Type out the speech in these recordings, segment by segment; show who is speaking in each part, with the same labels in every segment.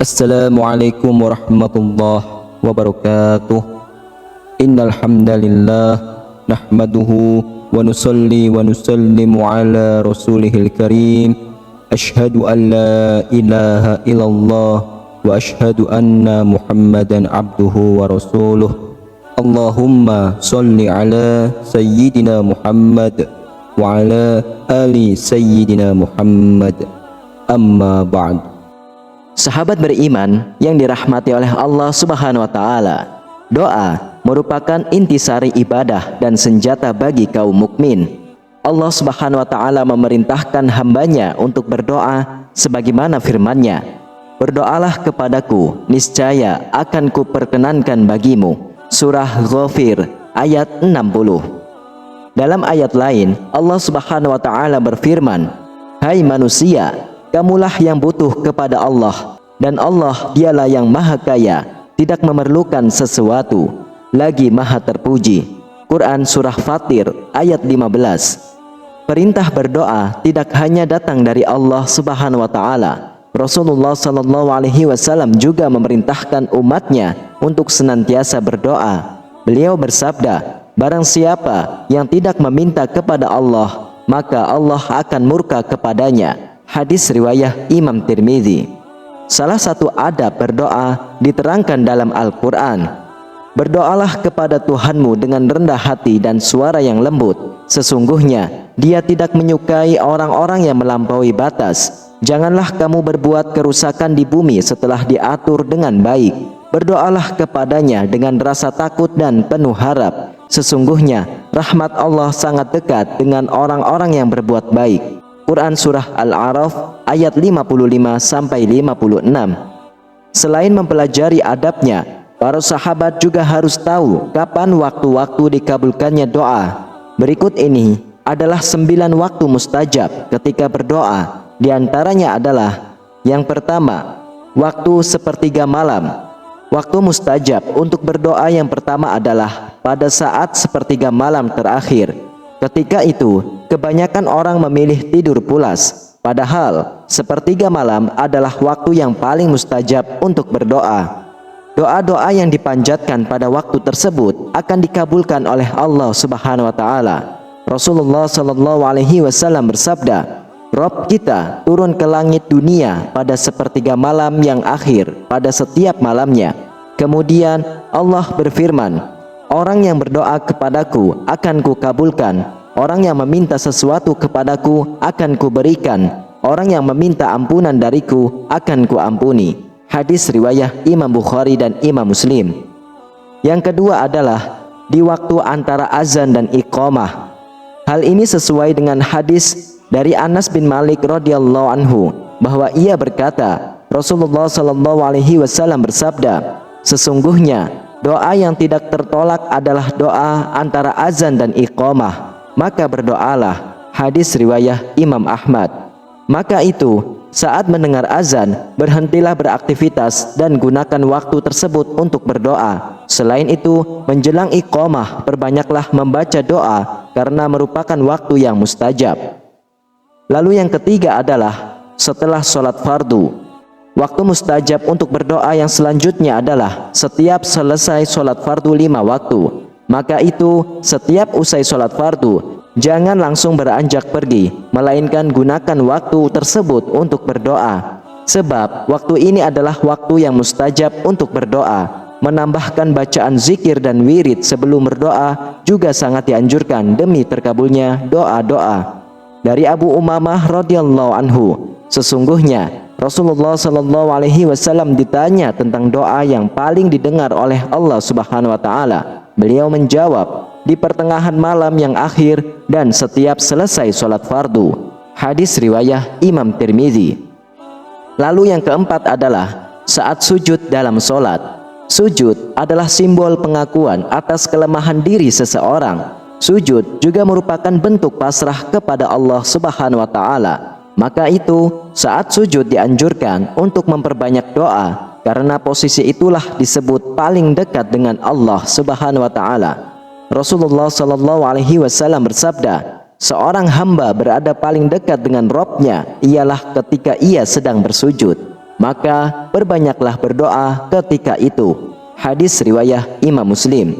Speaker 1: Assalamualaikum warahmatullahi wabarakatuh. Innal hamdalillah nahmaduhu wa nusalli wa nusallimu ala rasulihil karim. Ashhadu an la ilaha illallah wa ashhadu anna Muhammadan abduhu wa rasuluh. Allahumma salli ala sayyidina Muhammad wa ala ali sayyidina Muhammad. Amma ba'd.
Speaker 2: Sahabat beriman yang dirahmati oleh Allah Subhanahu wa taala, doa merupakan intisari ibadah dan senjata bagi kaum mukmin. Allah Subhanahu wa taala memerintahkan hambanya untuk berdoa sebagaimana firman-Nya, "Berdoalah kepadaku, niscaya akan kuperkenankan bagimu." Surah Ghafir ayat 60. Dalam ayat lain, Allah Subhanahu wa taala berfirman, "Hai manusia, kamulah yang butuh kepada Allah, dan Allah dialah yang maha kaya, tidak memerlukan sesuatu, lagi maha terpuji." Quran Surah Fatir ayat 15. Perintah berdoa tidak hanya datang dari Allah Subhanahu wa taala. Rasulullah sallallahu alaihi wasallam juga memerintahkan umatnya untuk senantiasa berdoa. Beliau bersabda, "Barang siapa yang tidak meminta kepada Allah, maka Allah akan murka kepadanya." Hadis riwayat Imam Tirmidzi. Salah satu adab berdoa diterangkan dalam Al-Quran. "Berdoalah kepada Tuhanmu dengan rendah hati dan suara yang lembut. Sesungguhnya Dia tidak menyukai orang-orang yang melampaui batas. Janganlah kamu berbuat kerusakan di bumi setelah diatur dengan baik. Berdoalah kepadanya dengan rasa takut dan penuh harap. Sesungguhnya rahmat Allah sangat dekat dengan orang-orang yang berbuat baik." Quran Surah Al-A'raf ayat 55-56. Selain mempelajari adabnya, para sahabat juga harus tahu kapan waktu-waktu dikabulkannya doa. Berikut ini adalah 9 waktu mustajab ketika berdoa. Di antaranya adalah: yang pertama, waktu sepertiga malam. Waktu mustajab untuk berdoa yang pertama adalah pada saat sepertiga malam terakhir. Ketika itu, kebanyakan orang memilih tidur pulas. Padahal, sepertiga malam adalah waktu yang paling mustajab untuk berdoa. Doa-doa yang dipanjatkan pada waktu tersebut akan dikabulkan oleh Allah Subhanahu wa taala. Rasulullah sallallahu alaihi wasallam bersabda, "Rabb kita turun ke langit dunia pada sepertiga malam yang akhir pada setiap malamnya. Kemudian Allah berfirman, orang yang berdoa kepadaku akan kukabulkan. Orang yang meminta sesuatu kepadaku akan kuberikan. Orang yang meminta ampunan dariku akan kuampuni." Hadis riwayat Imam Bukhari dan Imam Muslim. Yang kedua adalah di waktu antara azan dan iqamah. Hal ini sesuai dengan hadis dari Anas bin Malik radhiyallahu anhu bahwa ia berkata, Rasulullah sallallahu alaihi wasallam bersabda, "Sesungguhnya doa yang tidak tertolak adalah doa antara azan dan iqamah. Maka berdoalah." Hadis riwayat Imam Ahmad. Maka itu, saat mendengar azan, berhentilah beraktivitas dan gunakan waktu tersebut untuk berdoa. Selain itu, menjelang iqamah, perbanyaklah membaca doa karena merupakan waktu yang mustajab. Lalu yang ketiga adalah setelah sholat fardu. Waktu mustajab untuk berdoa yang selanjutnya adalah setiap selesai sholat fardu 5 waktu. Maka itu, setiap usai sholat fardu, jangan langsung beranjak pergi, melainkan gunakan waktu tersebut untuk berdoa. Sebab waktu ini adalah waktu yang mustajab untuk berdoa. Menambahkan bacaan zikir dan wirid sebelum berdoa juga sangat dianjurkan demi terkabulnya doa-doa. Dari Abu Umamah radhiyallahu anhu, sesungguhnya Rasulullah sallallahu alaihi wasallam ditanya tentang doa yang paling didengar oleh Allah Subhanahu wa taala. Beliau menjawab, di pertengahan malam yang akhir dan setiap selesai sholat fardu. Hadis riwayat Imam Tirmidzi. Lalu yang keempat adalah saat sujud dalam sholat. Sujud adalah simbol pengakuan atas kelemahan diri seseorang. Sujud juga merupakan bentuk pasrah kepada Allah Subhanahu wa taala. Maka itu, saat sujud dianjurkan untuk memperbanyak doa, karena posisi itulah disebut paling dekat dengan Allah Subhanahu wa taala. Rasulullah sallallahu alaihi wasallam bersabda, seorang hamba berada paling dekat dengan Rabb-Nya ialah ketika ia sedang bersujud. maka perbanyaklah berdoa ketika itu. Hadis riwayah Imam Muslim.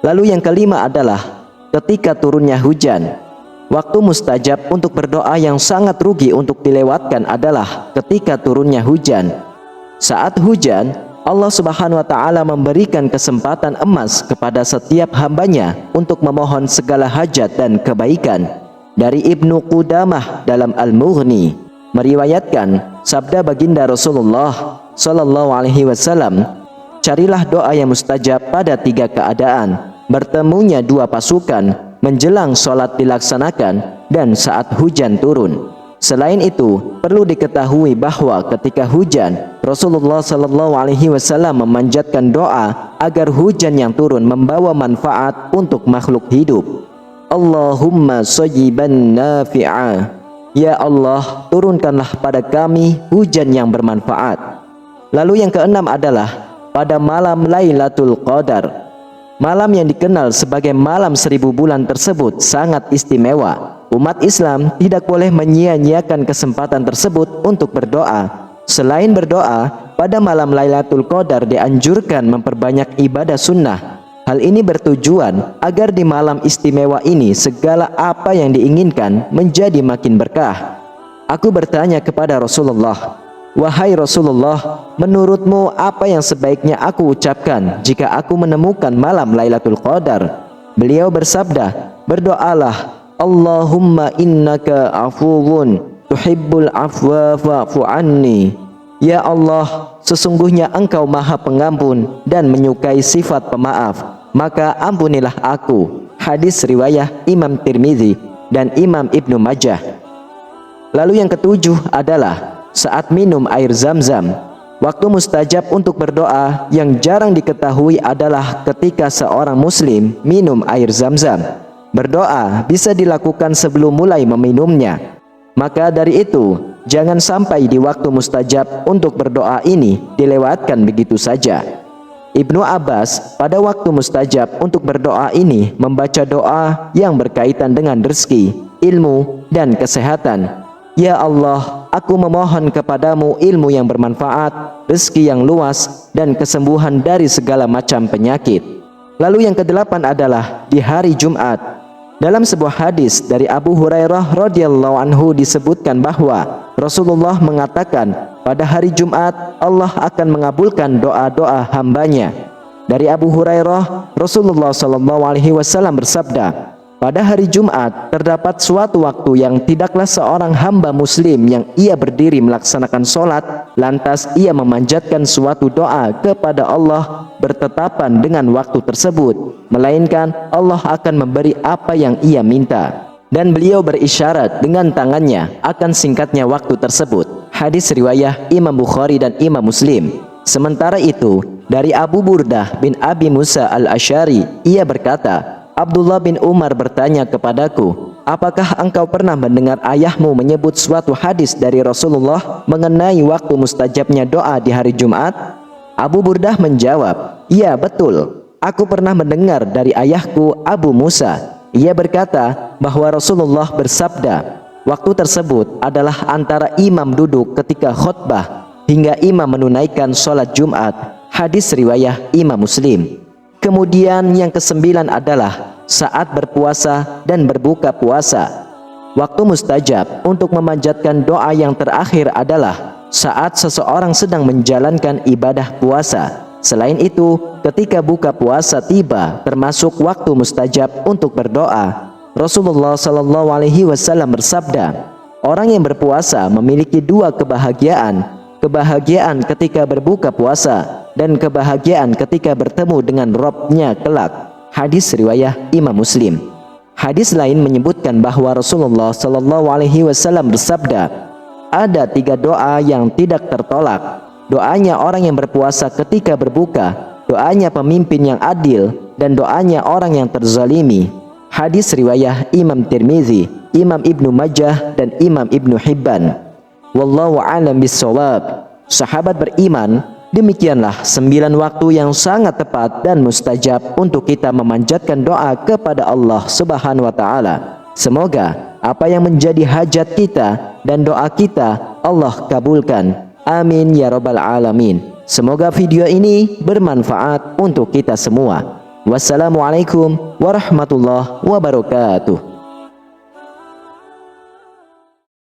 Speaker 2: Lalu yang kelima adalah ketika turunnya hujan. Waktu mustajab untuk berdoa yang sangat rugi untuk dilewatkan adalah ketika turunnya hujan. Saat hujan, Allah Subhanahu wa Ta'ala memberikan kesempatan emas kepada setiap hambanya untuk memohon segala hajat dan kebaikan. Dari Ibnu Qudamah dalam Al-Mughni meriwayatkan sabda baginda Rasulullah Sallallahu Alaihi Wasallam, carilah doa yang mustajab pada 3 keadaan: bertemunya 2 pasukan, menjelang sholat dilaksanakan, dan saat hujan turun. Selain itu, perlu diketahui bahwa ketika hujan, Rasulullah Sallallahu Alaihi Wasallam memanjatkan doa agar hujan yang turun membawa manfaat untuk makhluk hidup. Allahumma shayyiban nafi'a. Ya Allah, turunkanlah pada kami hujan yang bermanfaat. Lalu yang keenam adalah pada malam Lailatul Qadar. Malam yang dikenal sebagai malam 1000 bulan tersebut sangat istimewa. Umat Islam tidak boleh menyia-nyiakan kesempatan tersebut untuk berdoa. Selain berdoa, pada malam Lailatul Qadar dianjurkan memperbanyak ibadah sunnah. Hal ini bertujuan agar di malam istimewa ini segala apa yang diinginkan menjadi makin berkah. Aku bertanya kepada Rasulullah, "Wahai Rasulullah, menurutmu apa yang sebaiknya aku ucapkan jika aku menemukan malam Lailatul Qadar?" Beliau bersabda, "Berdoalah, Allahumma innaka afuwun tuhibbul afwa fa'fu anni." Ya Allah, sesungguhnya Engkau Maha Pengampun dan menyukai sifat pemaaf, maka ampunilah aku. Hadis riwayah Imam Tirmizi dan Imam Ibnu Majah. Lalu yang ketujuh adalah saat minum air Zam-Zam. Waktu mustajab untuk berdoa yang jarang diketahui adalah ketika seorang muslim minum air Zam-Zam. Berdoa bisa dilakukan sebelum mulai meminumnya. Maka dari itu, jangan sampai di waktu mustajab untuk berdoa ini dilewatkan begitu saja. Ibnu Abbas pada waktu mustajab untuk berdoa ini membaca doa yang berkaitan dengan rezeki, ilmu, dan kesehatan. Ya Allah, aku memohon kepadamu ilmu yang bermanfaat, rezeki yang luas, dan kesembuhan dari segala macam penyakit. Lalu yang kedelapan adalah di hari Jumat. Dalam sebuah hadis dari Abu Hurairah radhiyallahu anhu disebutkan bahwa Rasulullah mengatakan pada hari Jumat Allah akan mengabulkan doa-doa hambanya. Dari Abu Hurairah, Rasulullah SAW bersabda, pada hari Jumat terdapat suatu waktu yang tidaklah seorang hamba muslim yang ia berdiri melaksanakan sholat, lantas ia memanjatkan suatu doa kepada Allah bertetapan dengan waktu tersebut, melainkan Allah akan memberi apa yang ia minta. Dan beliau berisyarat dengan tangannya akan singkatnya waktu tersebut. Hadis riwayah Imam Bukhari dan Imam Muslim. Sementara itu, dari Abu Burdah bin Abi Musa al-Asy'ari, ia berkata, Abdullah bin Umar bertanya kepadaku, apakah engkau pernah mendengar ayahmu menyebut suatu hadis dari Rasulullah mengenai waktu mustajabnya doa di hari Jumat? Abu Burdah menjawab, iya betul, aku pernah mendengar dari ayahku Abu Musa. Ia berkata bahwa Rasulullah bersabda, waktu tersebut adalah antara imam duduk ketika khutbah hingga imam menunaikan sholat Jumat. Hadis riwayah Imam Muslim. Kemudian yang kesembilan adalah saat berpuasa dan berbuka puasa. Waktu mustajab untuk memanjatkan doa yang terakhir adalah saat seseorang sedang menjalankan ibadah puasa. Selain itu, ketika buka puasa tiba termasuk waktu mustajab untuk berdoa. Rasulullah SAW bersabda, orang yang berpuasa memiliki dua kebahagiaan, kebahagiaan ketika berbuka puasa dan kebahagiaan ketika bertemu dengan Rabb-Nya kelak. Hadis riwayah Imam Muslim. Hadis lain menyebutkan bahwa Rasulullah SAW bersabda, ada tiga doa yang tidak tertolak. Doanya orang yang berpuasa ketika berbuka, doanya pemimpin yang adil, dan doanya orang yang terzalimi. Hadis riwayah Imam Tirmizi, Imam Ibnu Majah, dan Imam Ibnu Hibban. Wallahu a'lam bissawab. Sahabat beriman, demikianlah 9 waktu yang sangat tepat dan mustajab untuk kita memanjatkan doa kepada Allah Subhanahu wa taala. Semoga apa yang menjadi hajat kita dan doa kita Allah kabulkan. Amin ya rabbal alamin. Semoga video ini bermanfaat untuk kita semua. Wassalamualaikum warahmatullahi wabarakatuh.